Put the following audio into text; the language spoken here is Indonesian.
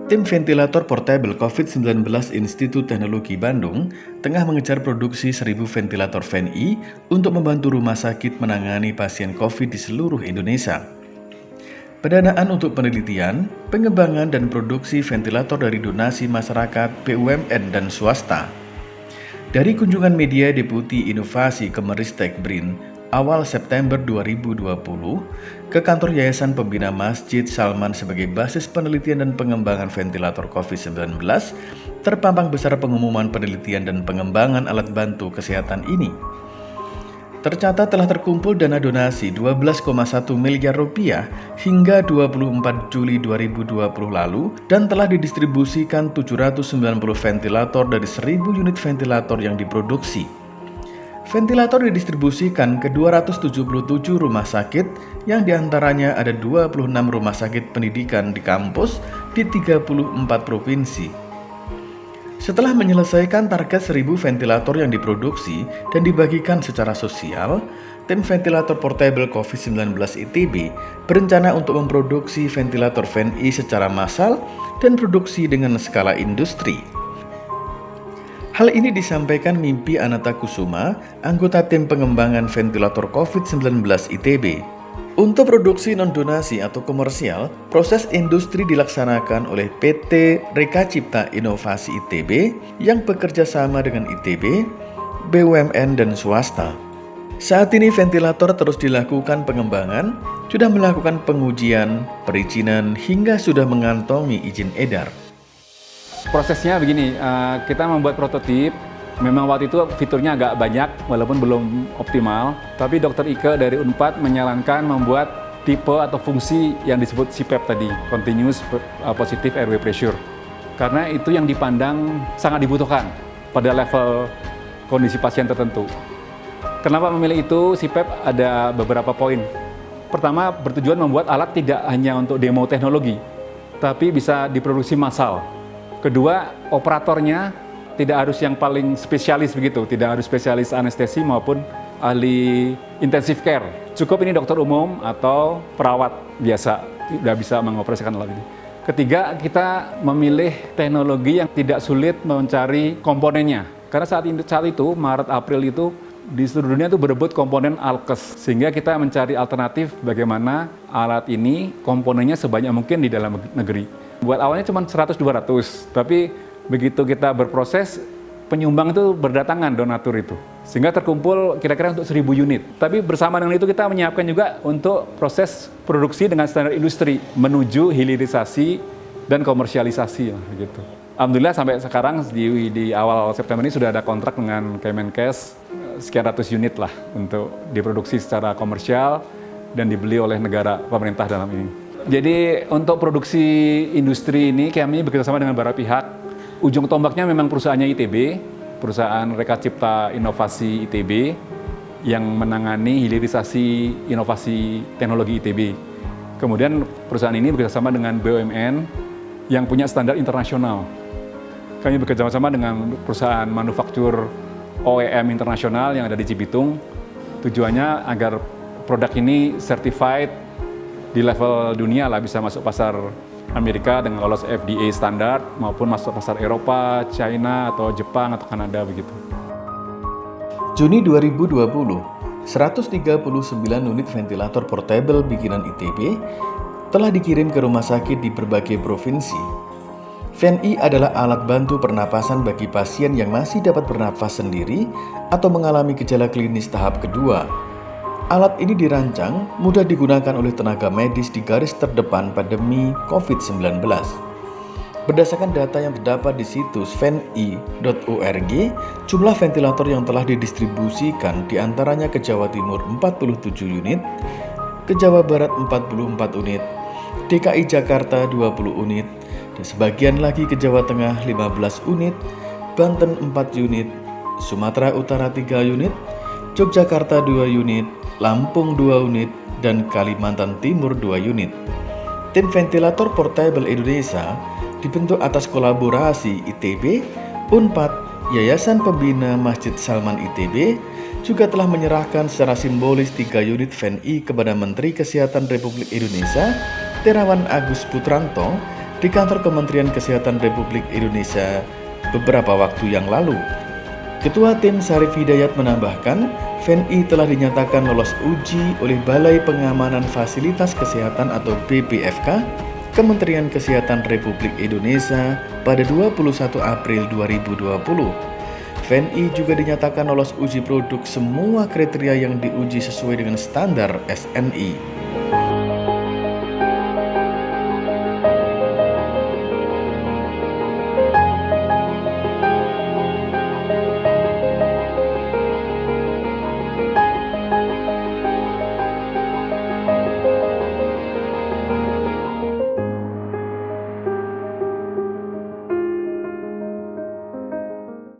Tim ventilator portable COVID-19 Institut Teknologi Bandung tengah mengejar produksi 1.000 ventilator VNI untuk membantu rumah sakit menangani pasien COVID di seluruh Indonesia. Pendanaan untuk penelitian, pengembangan, dan produksi ventilator dari donasi masyarakat, BUMN, dan swasta. Dari kunjungan media Deputi Inovasi Kemeristek BRIN awal September 2020 ke kantor Yayasan Pembina Masjid Salman sebagai basis penelitian dan pengembangan ventilator COVID-19, terpampang besar pengumuman penelitian dan pengembangan alat bantu kesehatan ini. Tercatat telah terkumpul dana donasi 12,1 miliar rupiah hingga 24 Juli 2020 lalu dan telah didistribusikan 790 ventilator dari 1.000 unit ventilator yang diproduksi. Ventilator didistribusikan ke 277 rumah sakit yang diantaranya ada 26 rumah sakit pendidikan di kampus di 34 provinsi. Setelah menyelesaikan target 1.000 ventilator yang diproduksi dan dibagikan secara sosial, tim ventilator portable COVID-19 ITB berencana untuk memproduksi ventilator VNI secara massal dan produksi dengan skala industri. Hal ini disampaikan Mimpi Anata Kusuma, anggota tim pengembangan ventilator COVID-19 ITB. Untuk produksi non-donasi atau komersial, proses industri dilaksanakan oleh PT Reka Cipta Inovasi ITB yang bekerja sama dengan ITB, BUMN, dan swasta. Saat ini ventilator terus dilakukan pengembangan, sudah melakukan pengujian, perizinan, hingga sudah mengantongi izin edar. Prosesnya begini, kita membuat prototip, memang waktu itu fiturnya agak banyak walaupun belum optimal, tapi Dr. Ike dari Unpad menyarankan membuat tipe atau fungsi yang disebut CPAP tadi, Continuous Positive Airway Pressure. Karena itu yang dipandang sangat dibutuhkan pada level kondisi pasien tertentu. Kenapa memilih itu? CPAP ada beberapa poin. Pertama, bertujuan membuat alat tidak hanya untuk demo teknologi, tapi bisa diproduksi massal. Kedua, operatornya tidak harus yang paling spesialis begitu, tidak harus spesialis anestesi maupun ahli intensive care. Cukup ini dokter umum atau perawat biasa, sudah bisa mengoperasikan alat ini. Ketiga, kita memilih teknologi yang tidak sulit mencari komponennya. Karena saat itu, Maret April itu, di seluruh dunia itu berebut komponen alkes. Sehingga kita mencari alternatif bagaimana alat ini komponennya sebanyak mungkin di dalam negeri. Buat awalnya cuma 100-200, tapi begitu kita berproses, penyumbang itu berdatangan donatur itu. Sehingga terkumpul kira-kira untuk 1.000 unit. Tapi bersama dengan itu kita menyiapkan juga untuk proses produksi dengan standar industri, menuju hilirisasi dan komersialisasi. Begitu. Alhamdulillah sampai sekarang di awal September ini sudah ada kontrak dengan Kemenkes, sekian ratus unit lah untuk diproduksi secara komersial dan dibeli oleh negara pemerintah dalam ini. Jadi untuk produksi industri ini kami bekerjasama dengan beberapa pihak. Ujung tombaknya memang perusahaannya ITB, perusahaan Reka Cipta Inovasi ITB yang menangani hilirisasi inovasi teknologi ITB. Kemudian perusahaan ini bekerjasama dengan BUMN yang punya standar internasional. Kami bekerjasama dengan perusahaan manufaktur OEM internasional yang ada di Cibitung. Tujuannya agar produk ini certified di level dunia lah, bisa masuk pasar Amerika dengan lolos FDA standar maupun masuk pasar Eropa, China, atau Jepang, atau Kanada begitu. Juni 2020, 139 unit ventilator portable bikinan ITB telah dikirim ke rumah sakit di berbagai provinsi. VNI adalah alat bantu pernapasan bagi pasien yang masih dapat bernafas sendiri atau mengalami gejala klinis tahap kedua. Alat ini dirancang mudah digunakan oleh tenaga medis di garis terdepan pandemi COVID-19. Berdasarkan data yang terdapat di situs vni.org, jumlah ventilator yang telah didistribusikan diantaranya ke Jawa Timur 47 unit, ke Jawa Barat 44 unit, DKI Jakarta 20 unit, dan sebagian lagi ke Jawa Tengah 15 unit, Banten 4 unit, Sumatera Utara 3 unit, Yogyakarta 2 unit, Lampung 2 unit, dan Kalimantan Timur 2 unit. Tim ventilator portable Indonesia dibentuk atas kolaborasi ITB, Unpad, Yayasan Pembina Masjid Salman ITB, juga telah menyerahkan secara simbolis 3 unit VNI kepada Menteri Kesehatan Republik Indonesia, Terawan Agus Putranto, di kantor Kementerian Kesehatan Republik Indonesia beberapa waktu yang lalu. Ketua tim Syarif Hidayat menambahkan, FENI telah dinyatakan lolos uji oleh Balai Pengamanan Fasilitas Kesehatan atau BPFK Kementerian Kesehatan Republik Indonesia pada 21 April 2020. FENI juga dinyatakan lolos uji produk semua kriteria yang diuji sesuai dengan standar SNI.